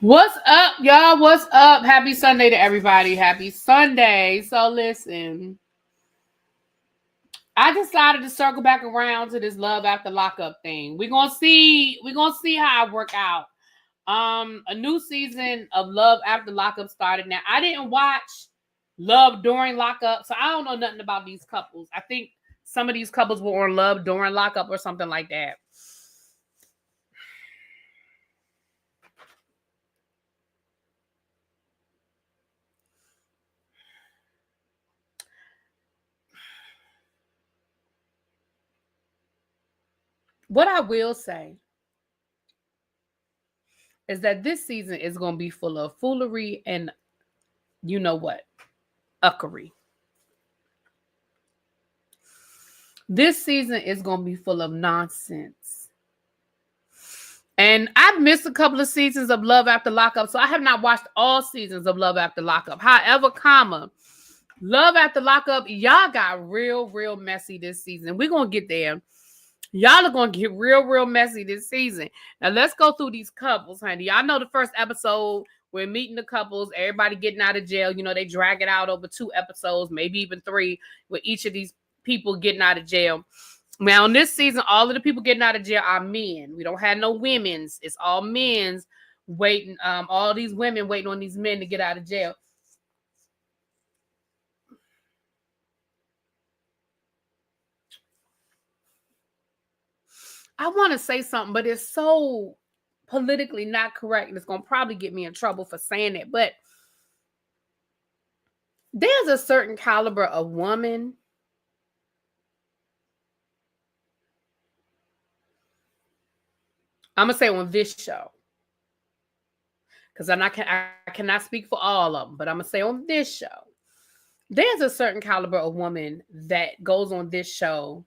What's up, y'all? What's up? Happy Sunday to everybody. Happy Sunday. So listen, I decided to circle back around to this love after lockup thing. We're gonna see how I work out. A new season of Love After Lockup started. Now, I didn't watch Love during lockup, so I don't know nothing about these couples. I think some of these couples were on Love during lockup or something like that. What I will say is that this season is going to be full of foolery and you know what? Uckery. This season is going to be full of nonsense. And I've missed a couple of seasons of Love After Lockup, so I have not watched all seasons of Love After Lockup. However, Love After Lockup, y'all got real messy this season. We're going to get there. Y'all are going to get real messy this season. Now, let's go through these couples, honey. Y'all know the first episode, we're meeting the couples, everybody getting out of jail. You know, they drag it out over 2 episodes, maybe even 3, with each of these people getting out of jail. Now, in this season, all of the people getting out of jail are men. We don't have no women's. It's all men's waiting. All these women waiting on these men to get out of jail. I want to say something, but it's so politically not correct, and it's going to probably get me in trouble for saying it. But there's a certain caliber of woman I'm going to say on this show, because I cannot speak for all of them, but I'm going to say on this show, there's a certain caliber of woman that goes on this show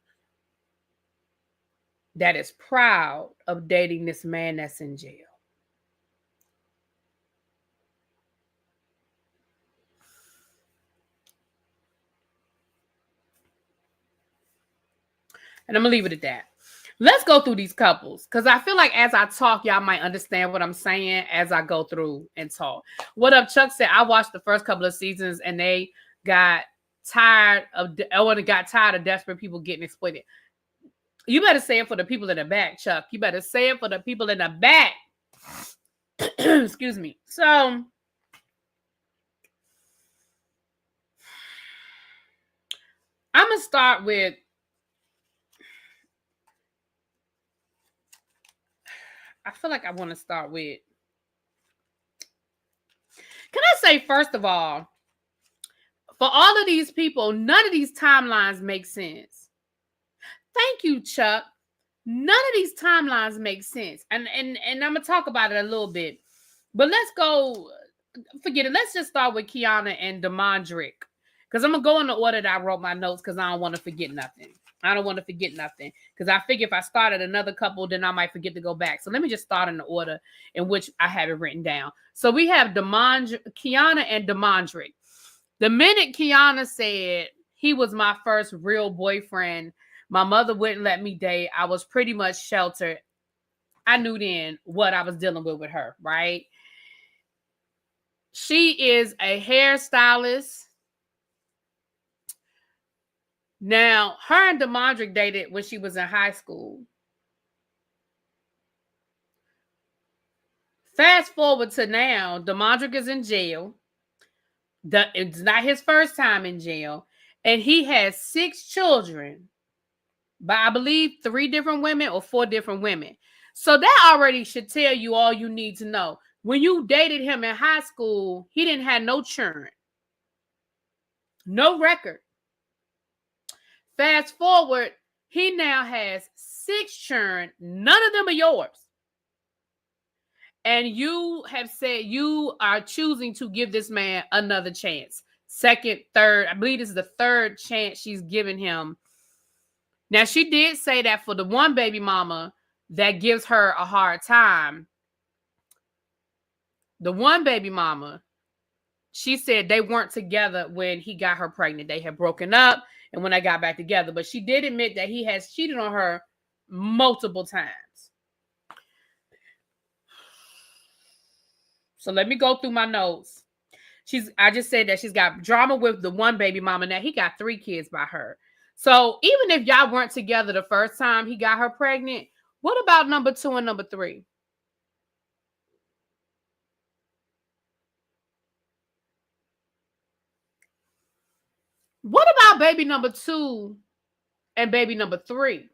that is proud of dating this man that's in jail. And I'm going to leave it at that. Let's go through these couples, because I feel like as I talk, y'all might understand what I'm saying as I go through and talk. What up, Chuck said, I watched the first couple of seasons and they got tired of desperate people getting exploited. You better say it for the people in the back, Chuck. You better say it for the people in the back. Excuse me. So, I'm going to start with I feel like I want to start with. Can I say, first of all, for all of these people, none of these timelines make sense. Thank you, Chuck. None of these timelines make sense. And I'm going to talk about it a little bit. But let's go, forget it. Let's just start with Kiana and Deandre. Because I'm going to go in the order that I wrote my notes because I don't want to forget nothing. I don't want to forget nothing because I figure if I started another couple, then I might forget to go back. So let me just start in the order in which I have it written down. So we have Kiana and Deandre. The minute Kiana said he was my first real boyfriend, my mother wouldn't let me date. I was pretty much sheltered. I knew then what I was dealing with her, right? She is a hairstylist. Now, her and Deandre dated when she was in high school. Fast forward to now, Deandre is in jail. It's not his first time in jail. And he has 6 children by, I believe, 3 different women or 4 different women. So that already should tell you all you need to know. When you dated him in high school, he didn't have no children. No record. Fast forward, he now has 6 children. None of them are yours. And you have said you are choosing to give this man another chance. Second, third, I believe this is the 3rd chance she's given him. Now, she did say that for the one baby mama that gives her a hard time, the one baby mama, she said they weren't together when he got her pregnant. They had broken up and when they got back together. But she did admit that he has cheated on her multiple times. So let me go through my notes. I just said that she's got drama with the one baby mama. Now he got 3 kids by her. So even if y'all weren't together the first time he got her pregnant, what about number 2 and number 3? What about baby number 2 and baby number 3?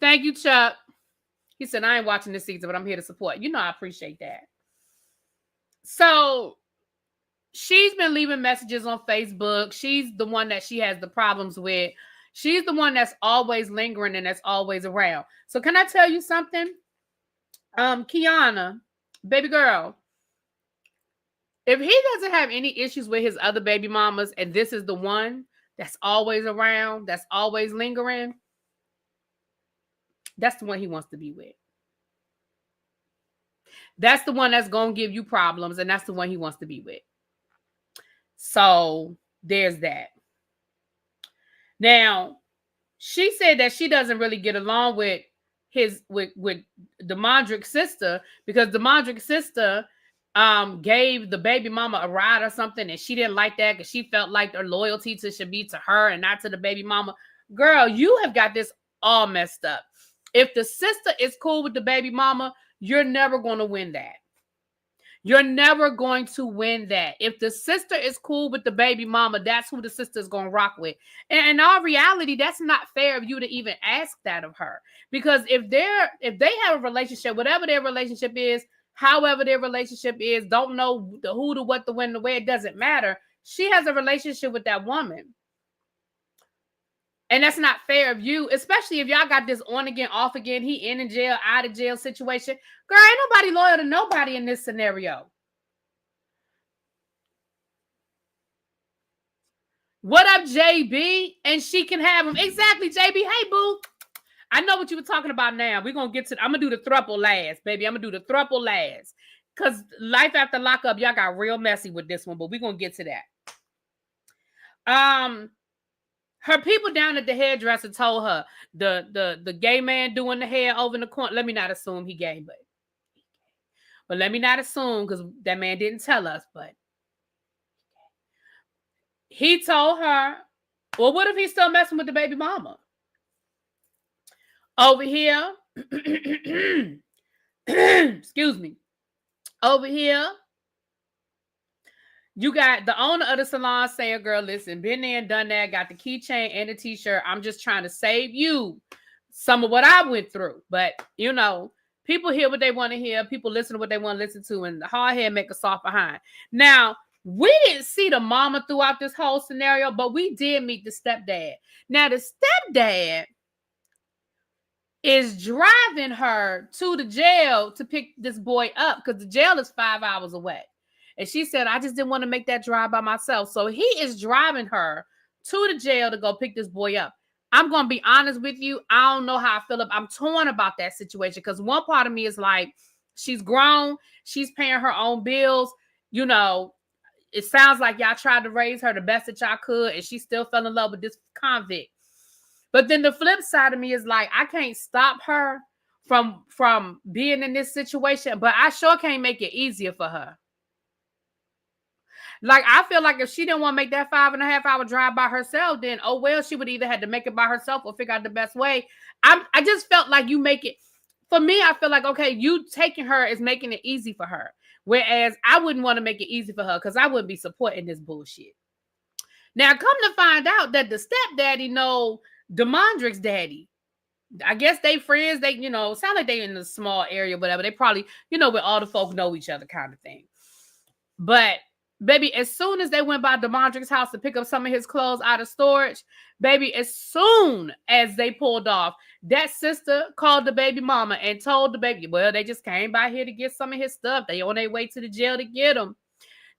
Thank you, Chuck. He said, I ain't watching this season, but I'm here to support. You know, I appreciate that. So she's been leaving messages on Facebook. She's the one that she has the problems with. She's the one that's always lingering and that's always around. So can I tell you something? Kiana, baby girl, if he doesn't have any issues with his other baby mamas and this is the one that's always around, that's always lingering, that's the one he wants to be with. That's the one that's going to give you problems, and that's the one he wants to be with. So there's that. Now, she said that she doesn't really get along with Deandre's sister because Deandre's sister gave the baby mama a ride or something, and she didn't like that because she felt like their loyalty should be to her and not to the baby mama. Girl, you have got this all messed up. If the sister is cool with the baby mama, you're never going to win that. You're never going to win that. If the sister is cool with the baby mama, that's who the sister is going to rock with. And in all reality, that's not fair of you to even ask that of her. Because if they have a relationship, whatever their relationship is, however their relationship is, don't know the who, the what, the when, the where, it doesn't matter. She has a relationship with that woman. And that's not fair of you, especially if y'all got this on again, off again, he in jail, out of jail situation. Girl, ain't nobody loyal to nobody in this scenario. What up, JB? And she can have him. Exactly, JB. Hey, boo. I know what you were talking about now. We're going to get to, I'm going to do the throuple last, baby. I'm going to do the throuple last. Because life after lockup, y'all got real messy with this one, but we're going to get to that. Her people down at the hairdresser told her the gay man doing the hair over in the corner. Let me not assume he gay, but let me not assume because that man didn't tell us. But he told her, well, what if he's still messing with the baby mama? Over here, excuse me. Over here, you got the owner of the salon saying, girl, listen, been there and done that, got the keychain and the t-shirt. I'm just trying to save you some of what I went through. But, you know, people hear what they want to hear. People listen to what they want to listen to. And the hard head make a soft behind. Now, we didn't see the mama throughout this whole scenario, but we did meet the stepdad. Now, the stepdad is driving her to the jail to pick this boy up because the jail is 5 hours away. And she said, I just didn't want to make that drive by myself. So he is driving her to the jail to go pick this boy up. I'm going to be honest with you. I don't know how I feel. I'm torn about that situation because one part of me is like, she's grown. She's paying her own bills. You know, it sounds like y'all tried to raise her the best that y'all could, and she still fell in love with this convict. But then the flip side of me is like, I can't stop her from being in this situation, but I sure can't make it easier for her. Like, I feel like if she didn't want to make that 5.5 hour drive by herself, then, oh, well, she would either have to make it by herself or figure out the best way. I just felt like you make it, for me, I feel like, okay, you taking her is making it easy for her. Whereas I wouldn't want to make it easy for her because I wouldn't be supporting this bullshit. Now, come to find out that the stepdaddy know Deandre's daddy. I guess they friends, they, you know, sound like they in a small area, whatever. They probably, you know, where all the folk know each other kind of thing. But baby, as soon as they went by Deandre's house to pick up some of his clothes out of storage, baby, as soon as they pulled off, that sister called the baby mama and told the baby, well, they just came by here to get some of his stuff. They on their way to the jail to get him.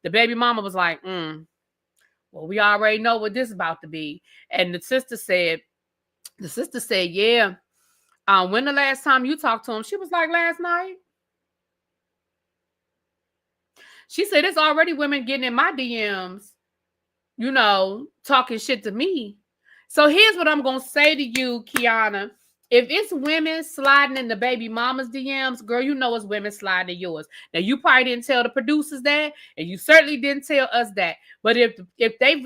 The baby mama was like, well, we already know what this is about to be. And the sister said, yeah. When the last time you talked to him? She was like, last night. She said, it's already women getting in my DMs, you know, talking shit to me. So here's what I'm going to say to you, Kiana If it's women sliding in the baby mama's DMs, girl, you know it's women sliding in yours. Now you probably didn't tell the producers that, and you certainly didn't tell us that. But if they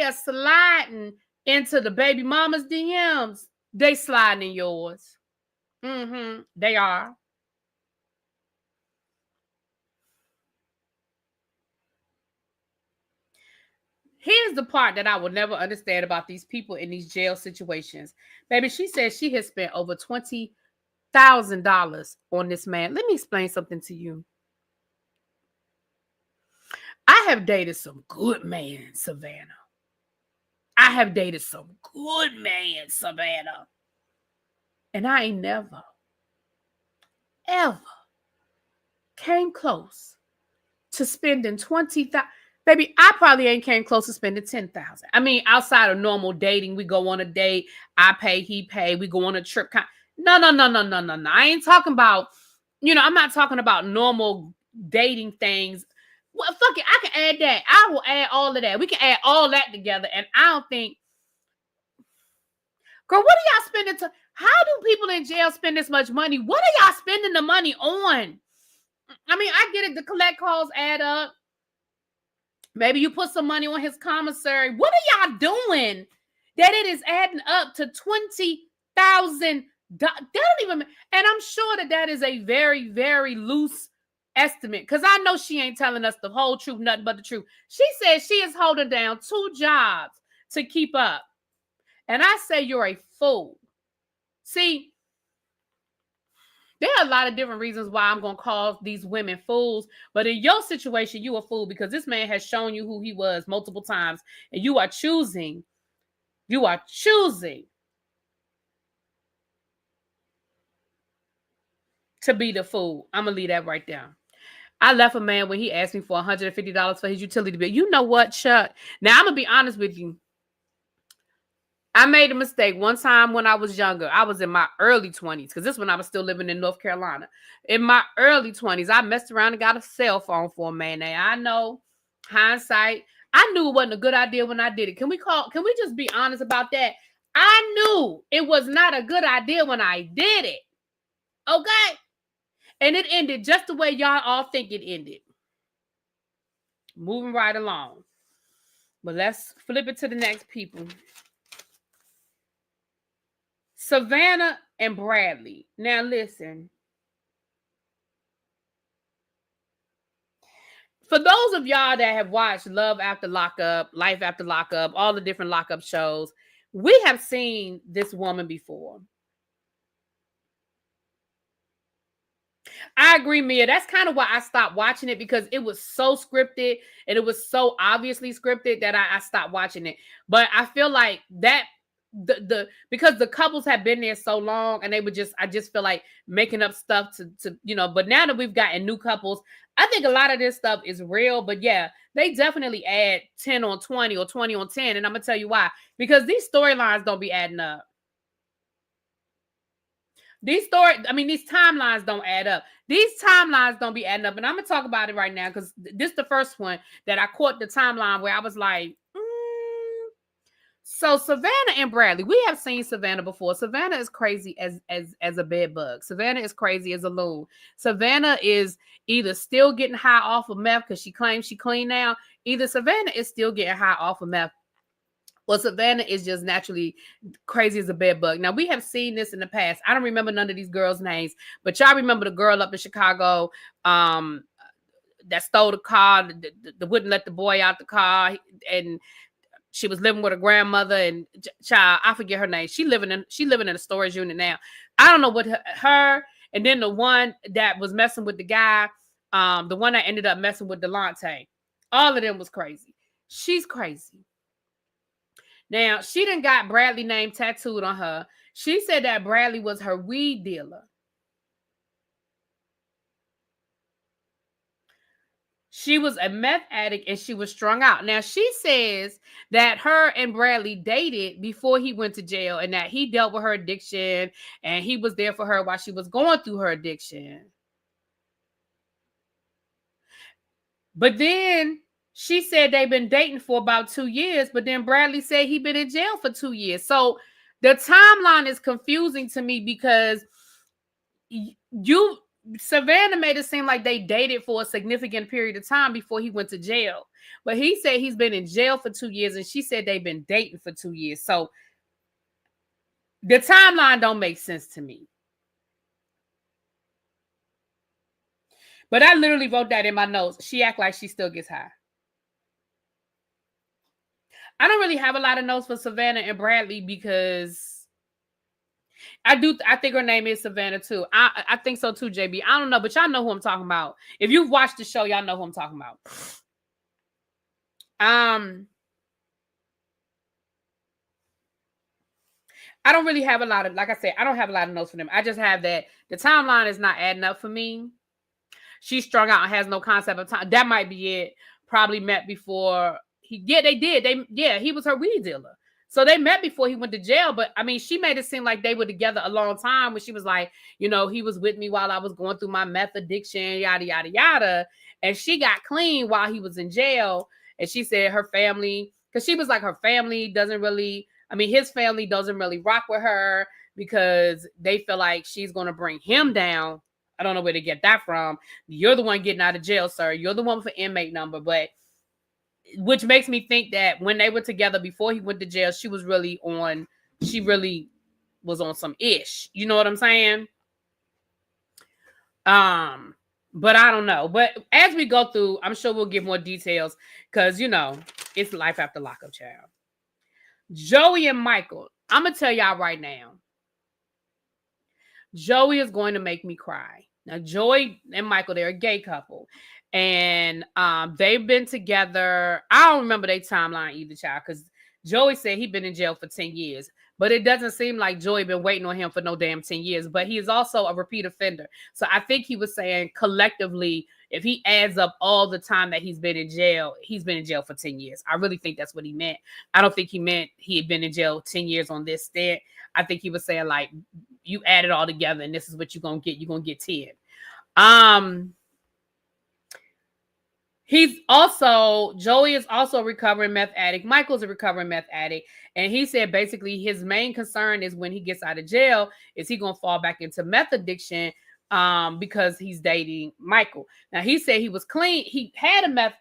are sliding into the baby mama's DMs, they sliding in yours. They are. Here's the part that I will never understand about these people in these jail situations. Baby, she says she has spent over $20,000 on this man. Let me explain something to you. I have dated some good men, Savannah. I have dated some good men, Savannah. And I ain't never, ever came close to spending 20,000. Baby, I probably ain't came close to spending 10,000. I mean, outside of normal dating, we go on a date, I pay, he pay, we go on a trip. No. I ain't talking about, I'm not talking about normal dating things. Well, fuck it, I can add that. I will add all of that. We can add all that together. And I don't think, girl, what are y'all spending? How do people in jail spend this much money? What are y'all spending the money on? I mean, I get it. The collect calls add up. Maybe you put some money on his commissary. What are y'all doing that it is adding up to $20,000? That don't even, and I'm sure that is a very, very loose estimate, because I know she ain't telling us the whole truth, nothing but the truth. She says she is holding down 2 jobs to keep up. And I say you're a fool. See, there are a lot of different reasons why I'm going to call these women fools. But in your situation, you a fool because this man has shown you who he was multiple times. And you are choosing to be the fool. I'm going to leave that right there. I left a man when he asked me for $150 for his utility bill. You know what, Chuck? Now, I'm going to be honest with you. I made a mistake one time when I was younger. I was in my early 20s, because this when I was still living in North Carolina. In my early 20s, I messed around and got a cell phone for a man. Now, I know, hindsight, I knew it wasn't a good idea when I did it. Can we just be honest about that? I knew it was not a good idea when I did it. Okay? And it ended just the way y'all all think it ended. Moving right along. But let's flip it to the next people. Savannah and Bradley. Now listen. For those of y'all that have watched Love After Lockup, Life After Lockup, all the different lockup shows, we have seen this woman before. I agree, Mia. That's kind of why I stopped watching it, because it was so scripted and it was so obviously scripted that I stopped watching it. But I feel like that because the couples have been there so long, and I just feel like making up stuff to but now that we've gotten new couples, I think a lot of this stuff is real. But yeah, they definitely add 10 on 20 or 20 on 10, and I'm gonna tell you why. Because these storylines don't be adding up. These timelines don't add up. These timelines don't be adding up. And I'm going to talk about it right now, because this is the first one that I caught the timeline where I was like, So Savannah and Bradley, we have seen Savannah before. Savannah is crazy as a bed bug. Savannah is crazy as a loon. Savannah is either still getting high off of meth because she claims she clean now. Either Savannah is still getting high off of meth, well, Savannah is just naturally crazy as a bed bug. Now, we have seen this in the past. I don't remember none of these girls' names, but y'all remember the girl up in Chicago that stole the car, that wouldn't let the boy out the car, and she was living with her grandmother, and child, I forget her name. She living in a storage unit now. I don't know what her and then the one that was messing with the guy, the one that ended up messing with Delonte. All of them was crazy. She's crazy. Now, she done got Bradley name tattooed on her. She said that Bradley was her weed dealer. She was a meth addict and she was strung out. Now, she says that her and Bradley dated before he went to jail, and that he dealt with her addiction and he was there for her while she was going through her addiction. But then she said they've been dating for about 2 years, but then Bradley said he'd been in jail for 2 years. So The timeline is confusing to me because Savannah made it seem like they dated for a significant period of time before he went to jail. But he said he's been in jail for 2 years, and she said they've been dating for 2 years. So the timeline don't make sense to me. But I literally wrote that in my notes. She act like she still gets high. I don't really have a lot of notes for Savannah and Bradley because I think her name is Savannah too. I think so too, JB. I don't know, but y'all know who I'm talking about. If you've watched the show, y'all know who I'm talking about. I don't really have a lot of, like I said, I don't have a lot of notes for them. I just have that the timeline is not adding up for me. She's strung out and has no concept of time. That might be it. Probably met before he was her weed dealer. So they met before he went to jail. But I mean, she made it seem like they were together a long time when she was like, you know, he was with me while I was going through my meth addiction, yada, yada, yada. And she got clean while he was in jail. And she said her family, because she was like, her family doesn't really, I mean, his family doesn't really rock with her because they feel like she's going to bring him down. I don't know where to get that from. You're the one getting out of jail, sir. You're the one with an inmate number. But which makes me think that when they were together before he went to jail, she really was on some ish. You know what I'm saying? But I don't know. But as we go through, I'm sure we'll give more details because, you know, it's life after lockup, child. Joey and Michael. I'm going to tell y'all right now. Joey is going to make me cry. Now, Joey and Michael, they're a gay couple. And they've been together. I don't remember their timeline either, child, because Joey said he'd been in jail for 10 years. But it doesn't seem like Joey been waiting on him for no damn 10 years. But he is also a repeat offender. So I think he was saying collectively, if he adds up all the time that he's been in jail for 10 years. I really think that's what he meant. I don't think he meant he had been in jail 10 years on this stint. I think he was saying, like, you add it all together and this is what you're going to get. You're going to get 10. Joey is also a recovering meth addict. Michael's a recovering meth addict. And he said basically his main concern is when he gets out of jail, is he going to fall back into meth addiction because he's dating Michael. Now, he said he was clean. He had a meth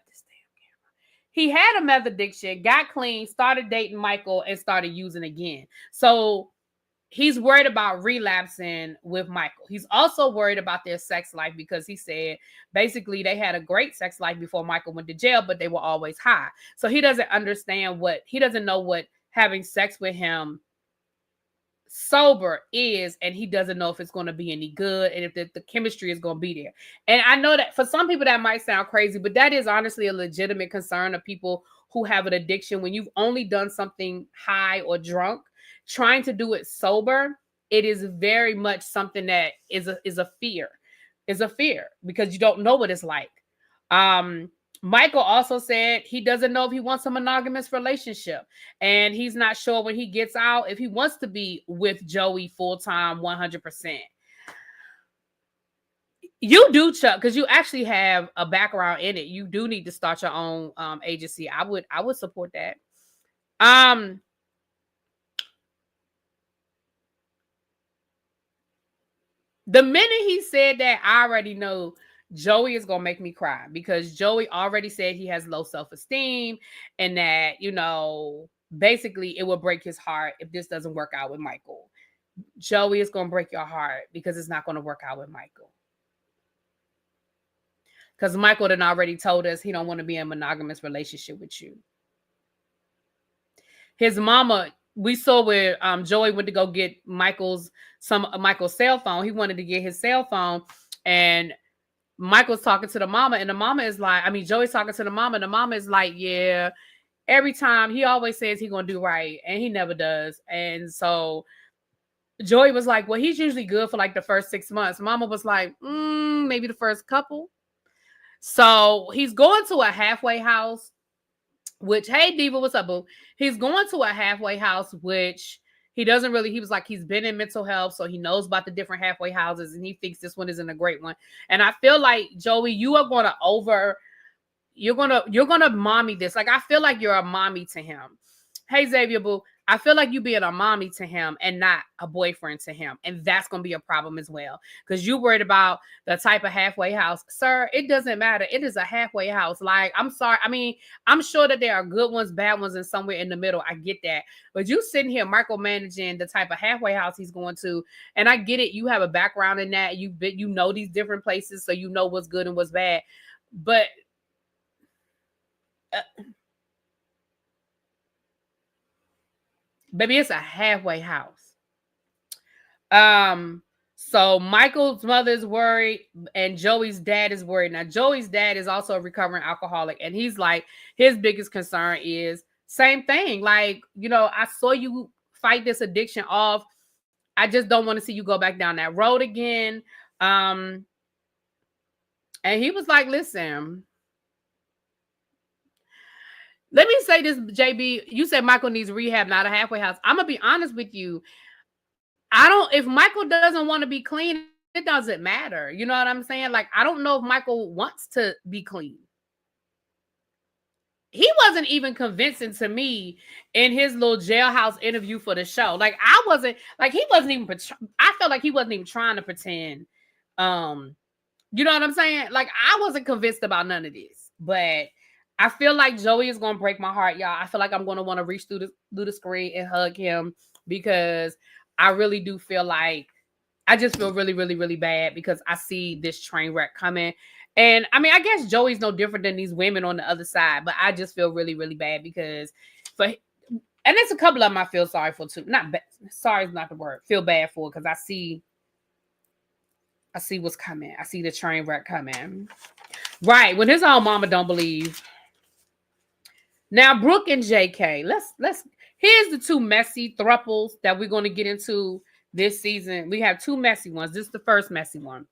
addiction, got clean, started dating Michael, and started using again. So he's worried about relapsing with Michael. He's also worried about their sex life because he said basically they had a great sex life before Michael went to jail, but they were always high. So he doesn't know what having sex with him sober is, and he doesn't know if it's going to be any good and if the chemistry is going to be there. And I know that for some people that might sound crazy, but that is honestly a legitimate concern of people who have an addiction. When you've only done something high or drunk, trying to do it sober, it is very much something that is a fear. It's a fear because you don't know what it's like. Michael also said he doesn't know if he wants a monogamous relationship, and he's not sure when he gets out if he wants to be with Joey full-time 100%. You do, Chuck, because you actually have a background in it. You do need to start your own agency. I would support that. The minute he said that, I already know Joey is going to make me cry because Joey already said he has low self-esteem and that, you know, basically it will break his heart if this doesn't work out with Michael. Joey is going to break your heart because it's not going to work out with Michael. Because Michael done already told us he don't want to be in a monogamous relationship with you. His mama, we saw where Joey went to go get Michael's cell phone. He wanted to get his cell phone, and Michael's talking to the mama, and the mama is like, Joey's talking to the mama, and the mama is like, yeah, every time he always says he's going to do right, and he never does. And so Joey was like, well, he's usually good for like the first 6 months. Mama was like, maybe the first couple. So he's going to a halfway house, which, hey, Diva, what's up, boo? He's going to a halfway house, which he was like, he's been in mental health, so he knows about the different halfway houses, and he thinks this one isn't a great one. And I feel like, Joey, you are going to you're going to mommy this. Like, I feel like you're a mommy to him. Hey, Xavier, boo. I feel like you being a mommy to him and not a boyfriend to him. And that's going to be a problem as well. Because you worried about the type of halfway house. Sir, it doesn't matter. It is a halfway house. Like, I'm sorry. I mean, I'm sure that there are good ones, bad ones, and somewhere in the middle. I get that. But you sitting here micromanaging the type of halfway house he's going to. And I get it. You have a background in that. You know these different places. So you know what's good and what's bad. But baby, it's a halfway house. So Michael's mother is worried and Joey's dad is worried. Now, Joey's dad is also a recovering alcoholic, and he's like, his biggest concern is same thing. Like, you know, I saw you fight this addiction off. I just don't want to see you go back down that road again. And he was like, listen, let me say this, JB. You said Michael needs rehab, not a halfway house. I'm going to be honest with you. If Michael doesn't want to be clean, it doesn't matter. You know what I'm saying? Like, I don't know if Michael wants to be clean. He wasn't even convincing to me in his little jailhouse interview for the show. Like, I felt like he wasn't even trying to pretend. You know what I'm saying? Like, I wasn't convinced about none of this, but I feel like Joey is going to break my heart, y'all. I feel like I'm going to want to reach through the screen and hug him because I really do feel like I just feel really, really, really bad because I see this train wreck coming. And I mean, I guess Joey's no different than these women on the other side, but I just feel really, really bad because and there's a couple of them I feel sorry for too. Not bad. Sorry is not the word. Feel bad for because I see what's coming. I see the train wreck coming. Right. When his own mama don't believe. Now, Brooke and JK. Here's the two messy thruples that we're going to get into this season. We have two messy ones. This is the first messy one.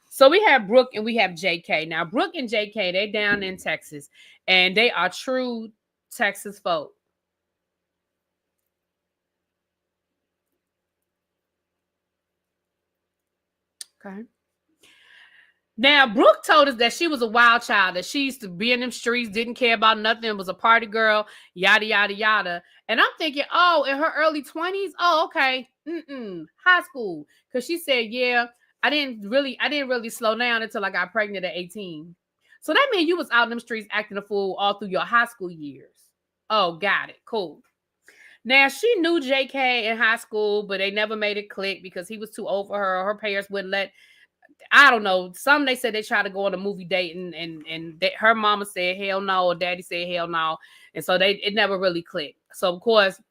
So we have Brooke and we have JK. Now, Brooke and JK, they down in Texas, and they are true Texas folk. Okay. Now, Brooke told us that she was a wild child, that she used to be in them streets, didn't care about nothing, was a party girl, yada, yada, yada. And I'm thinking, oh, in her early 20s? Oh, okay. High school. Because she said, yeah, I didn't really slow down until I got pregnant at 18. So that means you was out in them streets acting a fool all through your high school years. Oh, got it. Cool. Now, she knew JK in high school, but they never made it click because he was too old for her. Her parents wouldn't let... I don't know. Some they said they tried to go on a movie date and her mama said hell no, or daddy said hell no, and so it never really clicked. So of course,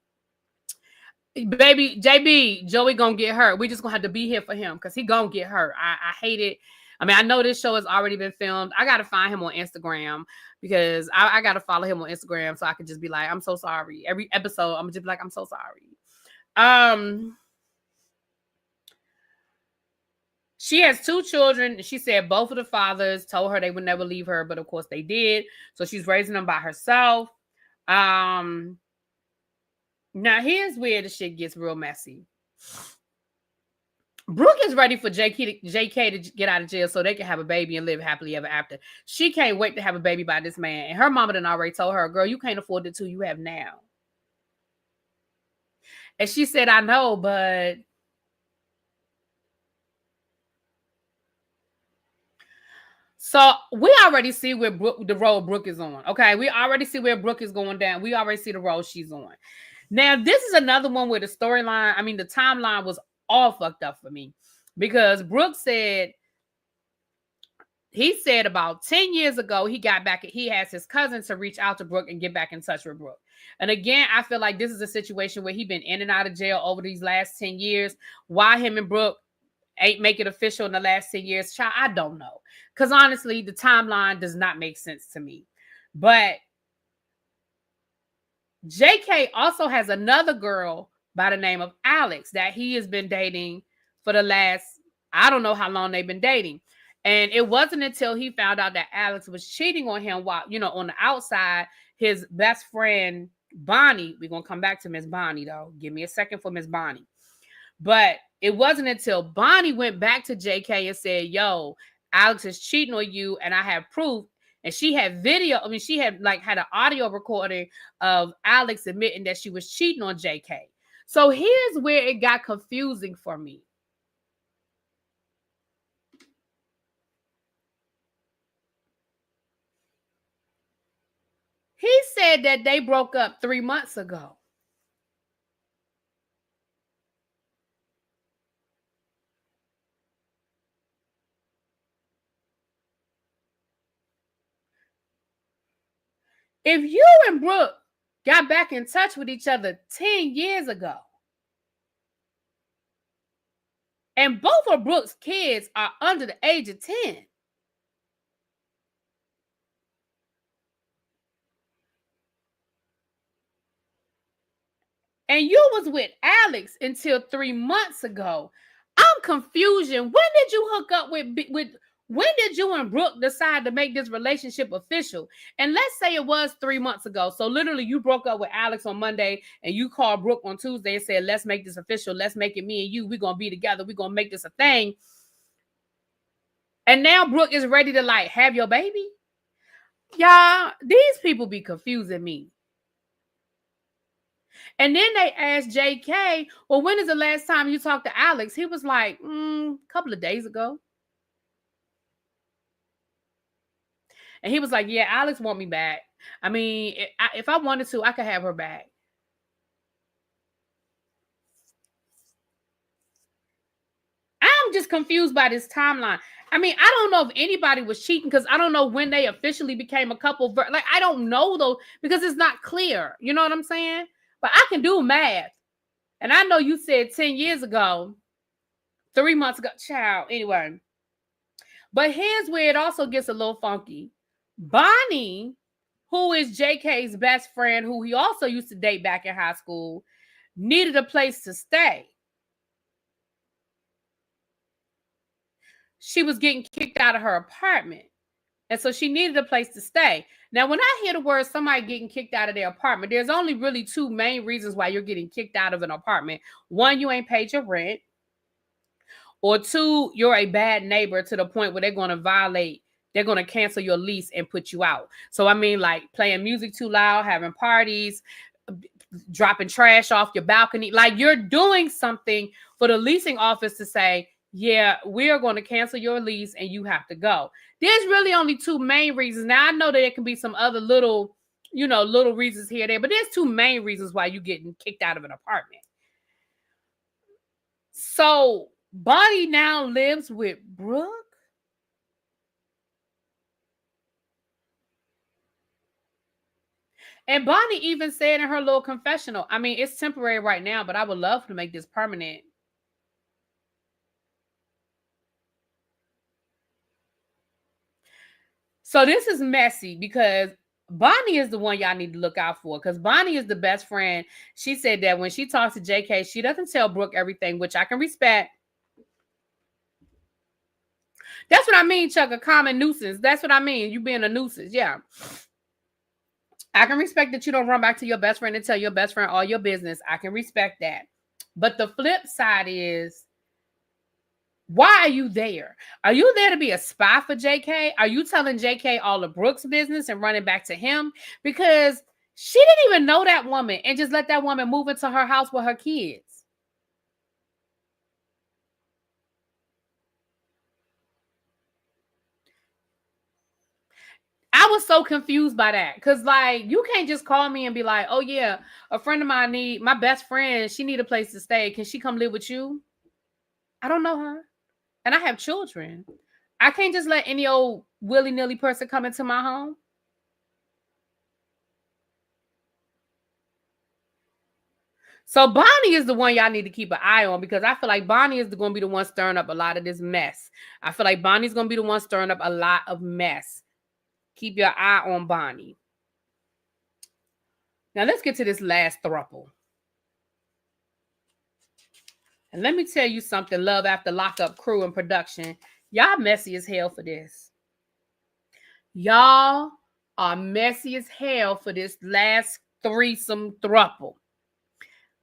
baby JB Joey gonna get hurt. We just gonna have to be here for him because he gonna get hurt. I hate it. I mean, I know this show has already been filmed. I gotta find him on Instagram because I gotta follow him on Instagram so I can just be like, I'm so sorry. Every episode, I'm just be like, I'm so sorry. She has two children. She said both of the fathers told her they would never leave her, but of course they did. So she's raising them by herself. Now here's where the shit gets real messy. Brooke is ready for JK to get out of jail so they can have a baby and live happily ever after. She can't wait to have a baby by this man. And her mama done already told her, girl, you can't afford the two you have now. And she said, I know, but... So we already see where the road Brooke is on. Okay, we already see where Brooke is going down. We already see the road she's on. Now, this is another one where the storyline, the timeline was all fucked up for me. Because Brooke said, he said about 10 years ago, he asked his cousin to reach out to Brooke and get back in touch with Brooke. And again, I feel like this is a situation where he's been in and out of jail over these last 10 years. Why him and Brooke ain't make it official in the last 10 years, child, I don't know. Because honestly, the timeline does not make sense to me. But JK also has another girl by the name of Alex that he has been dating for the last, I don't know how long they've been dating. And it wasn't until he found out that Alex was cheating on him while, on the outside, his best friend, Bonnie, we're going to come back to Miss Bonnie, though. Give me a second for Miss Bonnie. But it wasn't until Bonnie went back to JK and said, yo, Alex is cheating on you and I have proof. And she had video. I mean, she had an audio recording of Alex admitting that she was cheating on JK. So here's where it got confusing for me. He said that they broke up 3 months ago. If you and Brooke got back in touch with each other 10 years ago, and both of Brooke's kids are under the age of 10, and you was with Alex until 3 months ago, I'm confused. When did you hook up with when did you and Brooke decide to make this relationship official? And let's say it was 3 months ago. So literally you broke up with Alex on Monday and you called Brooke on Tuesday and said, let's make this official. Let's make it me and you. We're going to be together. We're going to make this a thing. And now Brooke is ready to have your baby. Y'all, these people be confusing me. And then they asked JK, well, when is the last time you talked to Alex? He was like, a couple of days ago. And he was like, yeah, Alex want me back. I mean, if I wanted to, I could have her back. I'm just confused by this timeline. I mean, I don't know if anybody was cheating because I don't know when they officially became a couple. I don't know, though, because it's not clear. You know what I'm saying? But I can do math. And I know you said 10 years ago, 3 months ago, child. Anyway. But here's where it also gets a little funky. Bonnie, who is JK's best friend, who he also used to date back in high school, needed a place to stay. She was getting kicked out of her apartment. And so she needed a place to stay. Now, when I hear the word somebody getting kicked out of their apartment, there's only really two main reasons why you're getting kicked out of an apartment. One, you ain't paid your rent. Or two, you're a bad neighbor to the point where they're going to cancel your lease and put you out. So, I mean, playing music too loud, having parties, dropping trash off your balcony. You're doing something for the leasing office to say, yeah, we're going to cancel your lease and you have to go. There's really only two main reasons. Now, I know that there can be some other little reasons here and there, but there's two main reasons why you're getting kicked out of an apartment. So, Bonnie now lives with Brooke. And Bonnie even said in her little confessional, I mean, it's temporary right now, but I would love to make this permanent. So this is messy because Bonnie is the one y'all need to look out for because Bonnie is the best friend. She said that when she talks to JK, she doesn't tell Brooke everything, which I can respect. That's what I mean, Chuck, a common nuisance. That's what I mean. You being a nuisance. Yeah. I can respect that you don't run back to your best friend and tell your best friend all your business. I can respect that. But the flip side is, why are you there? Are you there to be a spy for JK? Are you telling JK all of Brooke's business and running back to him? Because she didn't even know that woman and just let that woman move into her house with her kids. I was so confused by that because, you can't just call me and be like, oh, yeah, a friend of mine my best friend, she need a place to stay. Can she come live with you? I don't know her. And I have children. I can't just let any old willy-nilly person come into my home. So Bonnie is the one y'all need to keep an eye on because I feel like Bonnie is going to be the one stirring up a lot of this mess. I feel like Bonnie's going to be the one stirring up a lot of mess. Keep your eye on Bonnie. Now let's get to this last throuple. And let me tell you something, Love After Lockup crew and production. Y'all messy as hell for this. Y'all are messy as hell for this last threesome throuple.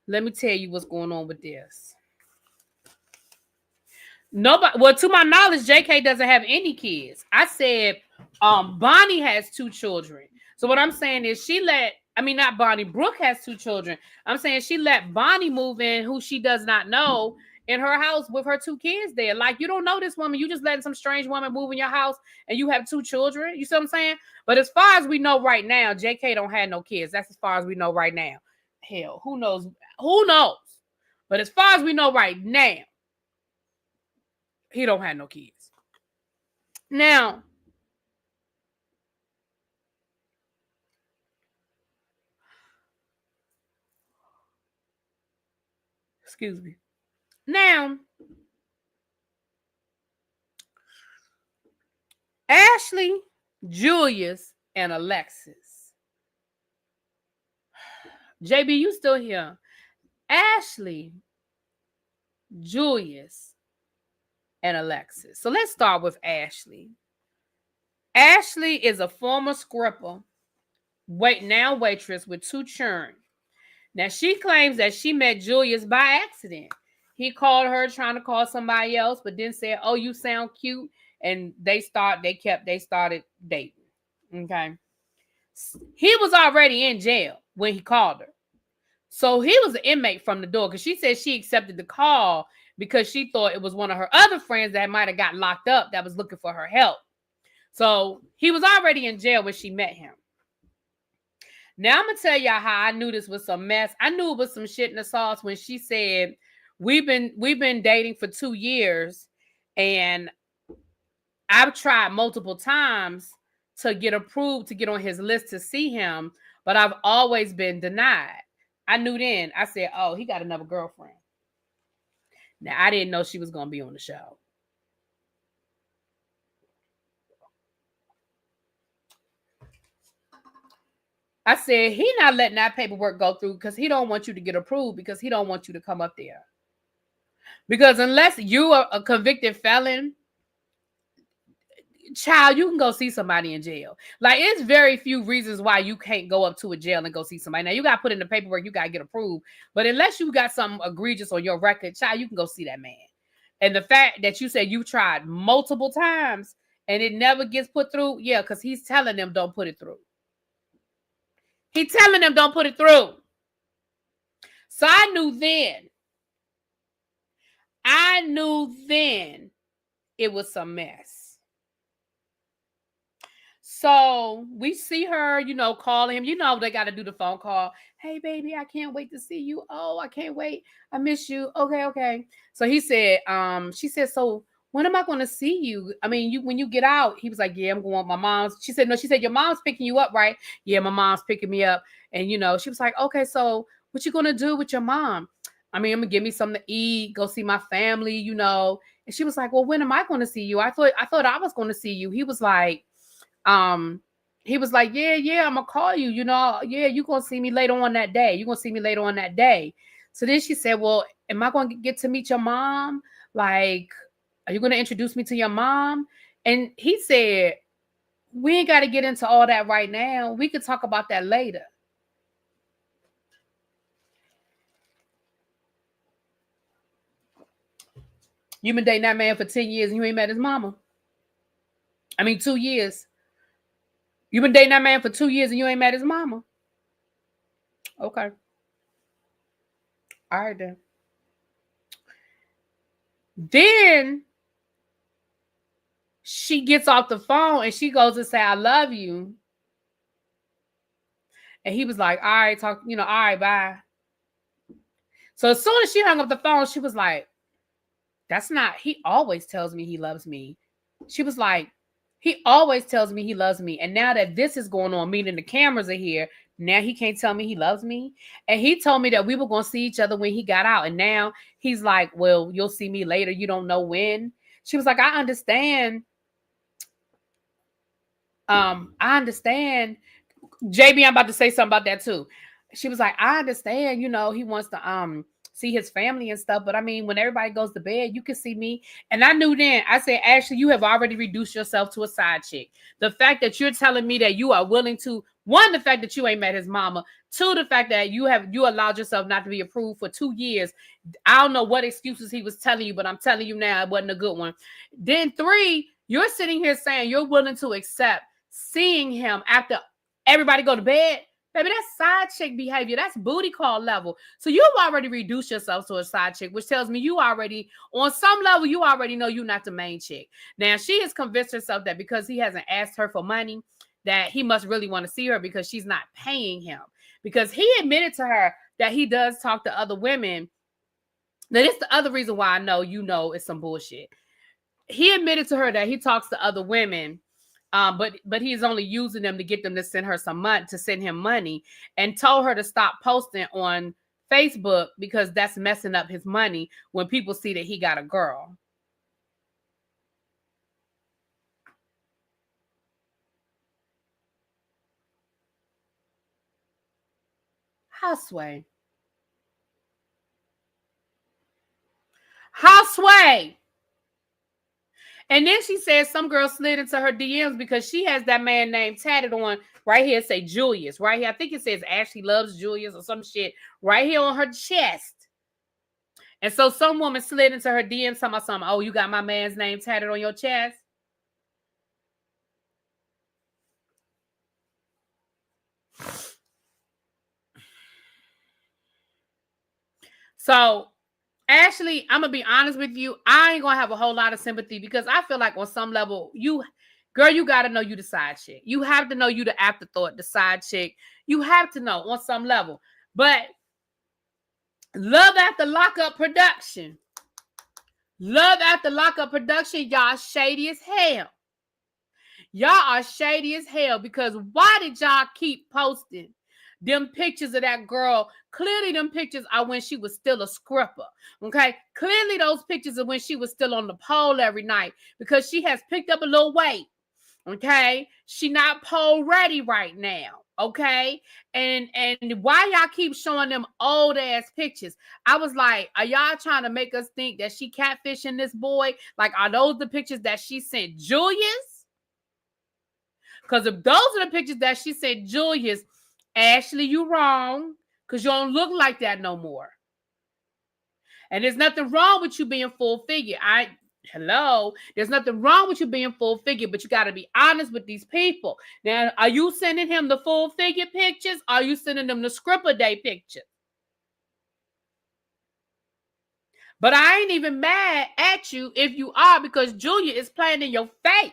Let me tell you what's going on with this. Nobody, well, to my knowledge, JK doesn't have any kids. I said Bonnie has 2 children. So what I'm saying is not Bonnie, Brooke has 2 children. I'm saying she let Bonnie move in, who she does not know, in her house with her 2 kids there. Like, you don't know this woman. You just letting some strange woman move in your house and you have 2 children. You see what I'm saying? But as far as we know right now, JK don't have no kids. That's as far as we know right now. Hell, who knows? Who knows? But as far as we know right now, he don't have no kids. Now, excuse me. Now, Ashley, Julius, and Alexis. JB, you still here? Ashley, Julius, and Alexis. So let's start with Ashley. Ashley is a former scripper, waitress with 2 children. Now, she claims that she met Julius by accident. He called her trying to call somebody else, but then said, "Oh, you sound cute." And they started dating. Okay. He was already in jail when he called her. So he was an inmate from the door, because she said she accepted the call because she thought it was one of her other friends that might have got locked up that was looking for her help. So he was already in jail when she met him. Now I'm gonna tell y'all how I knew this was some mess. I knew it was some shit in the sauce when she said, we've been dating for 2 years, and I've tried multiple times to get approved to get on his list to see him, but I've always been denied. I knew then. I said, "Oh, he got another girlfriend." Now, I didn't know she was gonna be on the show. I said, he not letting that paperwork go through because he don't want you to get approved, because he don't want you to come up there. Because unless you are a convicted felon, child, you can go see somebody in jail. Like, it's very few reasons why you can't go up to a jail and go see somebody. Now, you got to put in the paperwork, you got to get approved. But unless you got something egregious on your record, child, you can go see that man. And the fact that you said you tried multiple times and it never gets put through, yeah, because he's telling them don't put it through. He's telling them don't put it through. So I knew then it was some mess. So we see her, calling him. They got to do the phone call. "Hey, baby, I can't wait to see you. Oh, I can't wait. I miss you. Okay. So he said, she said, "So when am I going to see you? I mean, when you get out." He was like, "Yeah, I'm going with my mom's." She said, "No," she said, "Your mom's picking you up, right?" "Yeah, my mom's picking me up." And, she was like, "Okay, so what you going to do with your mom?" "I mean, I'm going to give me something to eat, go see my family, And she was like, "Well, when am I going to see you? I thought I was going to see you." He was like, "Yeah, I'm gonna call you, yeah, you're gonna see me later on that day. So then she said, "Well, am I gonna get to meet your mom? Like, are you gonna introduce me to your mom?" And he said, "We ain't got to get into all that right now. We could talk about that later." You been dating that man for 10 years and you ain't met his mama? 2 years. You been dating that man for 2 years and you ain't met his mama? Okay. All right, then. Then she gets off the phone and she goes to say, "I love you." And he was like, "All right, all right, bye." So as soon as she hung up the phone, she was like, "He always tells me he loves me." She was like, "He always tells me he loves me. And now that this is going on, meaning the cameras are here, now he can't tell me he loves me." And he told me that we were going to see each other when he got out. And now he's like, "Well, you'll see me later. You don't know when." She was like, "I understand. I understand." JB, I'm about to say something about that too. She was like, "I understand, he wants to see his family and stuff. But when everybody goes to bed, you can see me." And I knew then, I said, "Ashley, you have already reduced yourself to a side chick. The fact that you're telling me that you are willing to, one, the fact that you ain't met his mama, two, the fact that you allowed yourself not to be approved for 2 years. I don't know what excuses he was telling you, but I'm telling you now, it wasn't a good one. Then 3, you're sitting here saying you're willing to accept seeing him after everybody go to bed, baby, that's side chick behavior. That's booty call level. So you've already reduced yourself to a side chick, which tells me you already, on some level, you already know you're not the main chick. Now, she has convinced herself that because he hasn't asked her for money, that he must really want to see her because she's not paying him. Because he admitted to her that he does talk to other women. Now, this is the other reason why I know it's some bullshit. He admitted to her that he talks to other women, but he's only using them to get them to send her some money, to send him money, and told her to stop posting on Facebook because that's messing up his money when people see that he got a girl. Houseway. And then she says some girl slid into her DMs because she has that man name tatted on right here. Say Julius right here. I think it says Ashley loves Julius or some shit right here on her chest. And so some woman slid into her DMs talking about something. Oh, you got my man's name tatted on your chest? So, Ashley, I'm going to be honest with you. I ain't going to have a whole lot of sympathy because I feel like on some level, you got to know you the side chick. You have to know you the afterthought, the side chick. You have to know on some level. But Love After Lockup production. Y'all shady as hell. Y'all are shady as hell because why did y'all keep posting them pictures of that girl? Clearly, them pictures are when she was still a scripper. Okay. Clearly, those pictures are when she was still on the pole every night because she has picked up a little weight. Okay. She not pole ready right now. Okay. And why y'all keep showing them old ass pictures? I was like, are y'all trying to make us think that she catfishing this boy? Like, are those the pictures that she sent Julius? Because if those are the pictures that she sent Julius, Ashley, you wrong. Because you don't look like that no more. And there's nothing wrong with you being full figure. There's nothing wrong with you being full figure, but you got to be honest with these people. Now, are you sending him the full figure pictures? Are you sending them the scripper day pictures? But I ain't even mad at you if you are, because Julia is playing in your face.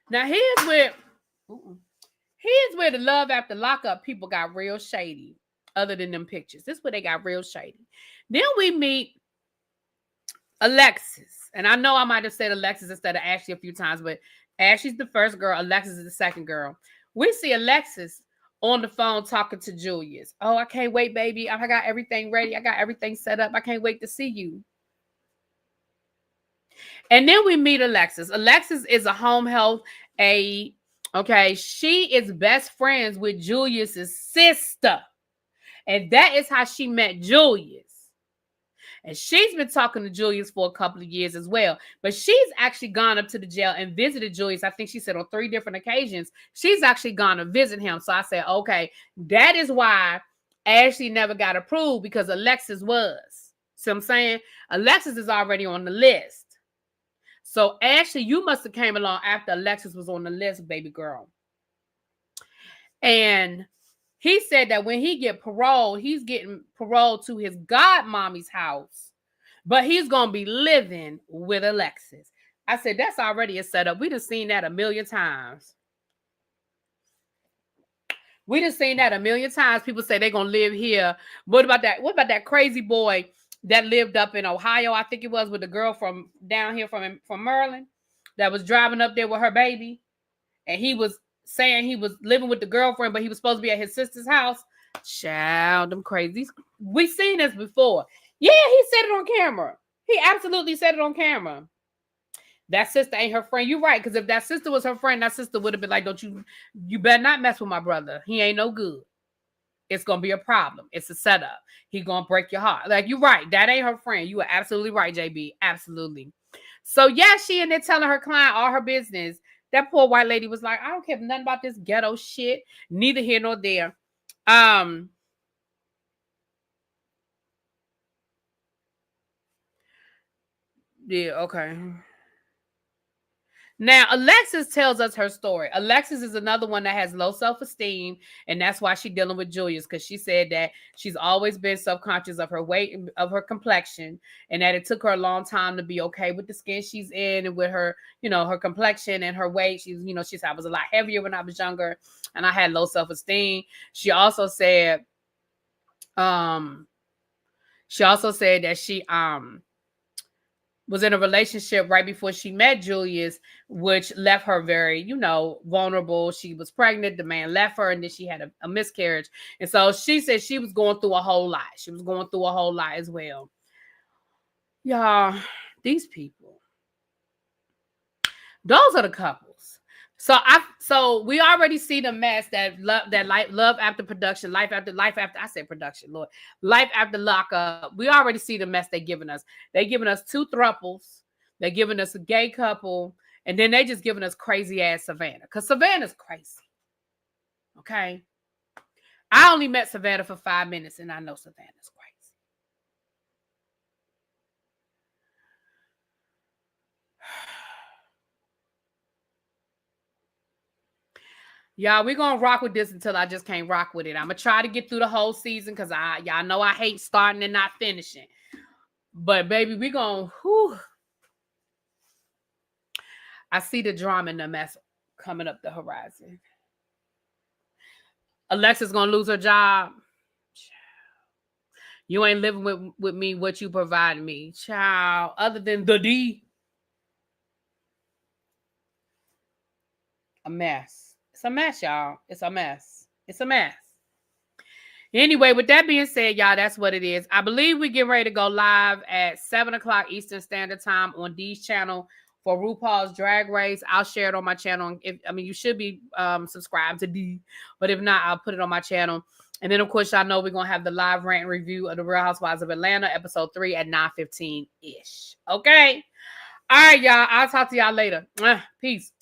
Now, here's where the Love After Lockup people got real shady, other than them pictures. This is where they got real shady. Then we meet Alexis. And I know I might have said Alexis instead of Ashley a few times, but Ashley's the first girl. Alexis is the second girl. We see Alexis on the phone talking to Julius. Oh, I can't wait, baby. I got everything ready. I got everything set up. I can't wait to see you. And then we meet Alexis. Alexis is a home health aide. Okay, she is best friends with Julius's sister. And that is how she met Julius. And she's been talking to Julius for a couple of years as well. But she's actually gone up to the jail and visited Julius. I think she said on 3 different occasions. She's actually gone to visit him. So I said, okay, that is why Ashley never got approved, because Alexis was. See what I'm saying? Alexis is already on the list. So Ashley, you must have came along after Alexis was on the list, baby girl. And he said that when he get paroled, he's getting paroled to his godmommy's house, but he's going to be living with Alexis. I said, that's already a setup. We done seen that a million times. People say they're going to live here. What about that crazy boy that lived up in Ohio? I think it was, with the girl from down here from Maryland that was driving up there with her baby. And he was saying he was living with the girlfriend, but he was supposed to be at his sister's house. Child, them crazy. We seen this before. Yeah, he said it on camera. He absolutely said it on camera. That sister ain't her friend. You're right, because if that sister was her friend, that sister would have been like, you better not mess with my brother. He ain't no good. It's going to be a problem. It's a setup. He going to break your heart. Like, you're right. That ain't her friend. You are absolutely right, JB. Absolutely. So, yeah, she in there telling her client all her business. That poor white lady was like, I don't care nothing about this ghetto shit. Neither here nor there. Yeah, okay. Now, Alexis tells us her story. Alexis is another one that has low self-esteem, and that's why she's dealing with Julius, because she said that she's always been self-conscious of her weight and of her complexion, and that it took her a long time to be okay with the skin she's in and with her, her complexion and her weight. She said, I was a lot heavier when I was younger, and I had low self-esteem. She also said that she was in a relationship right before she met Julius, which left her very, vulnerable. She was pregnant. The man left her, and then she had a miscarriage. And so she said she was going through a whole lot. She was going through a whole lot as well. Y'all, these people, those are the couples. So we already see the mess that love after production, life after I said production, Lord, life after lockup. We already see the mess they're giving us. They're giving us 2 thruples. They're giving us a gay couple, and then they just giving us crazy ass Savannah, because Savannah's crazy. Okay, I only met Savannah for 5 minutes, and I know Savannah's crazy. Y'all, we're going to rock with this until I just can't rock with it. I'm going to try to get through the whole season, because y'all know I hate starting and not finishing. But, baby, we're going to... I see the drama and the mess coming up the horizon. Alexis going to lose her job. You ain't living with me what you provide me. Child, other than the D. A mess. It's a mess, y'all. It's a mess. It's a mess. Anyway, with that being said, y'all, that's what it is. I believe we get ready to go live at 7 o'clock Eastern Standard Time on D's channel for RuPaul's Drag Race. I'll share it on my channel. You should be subscribed to D, but if not, I'll put it on my channel. And then, of course, y'all know we're going to have the live rant review of The Real Housewives of Atlanta, episode 3 at 9:15-ish. Okay? All right, y'all. I'll talk to y'all later. Peace.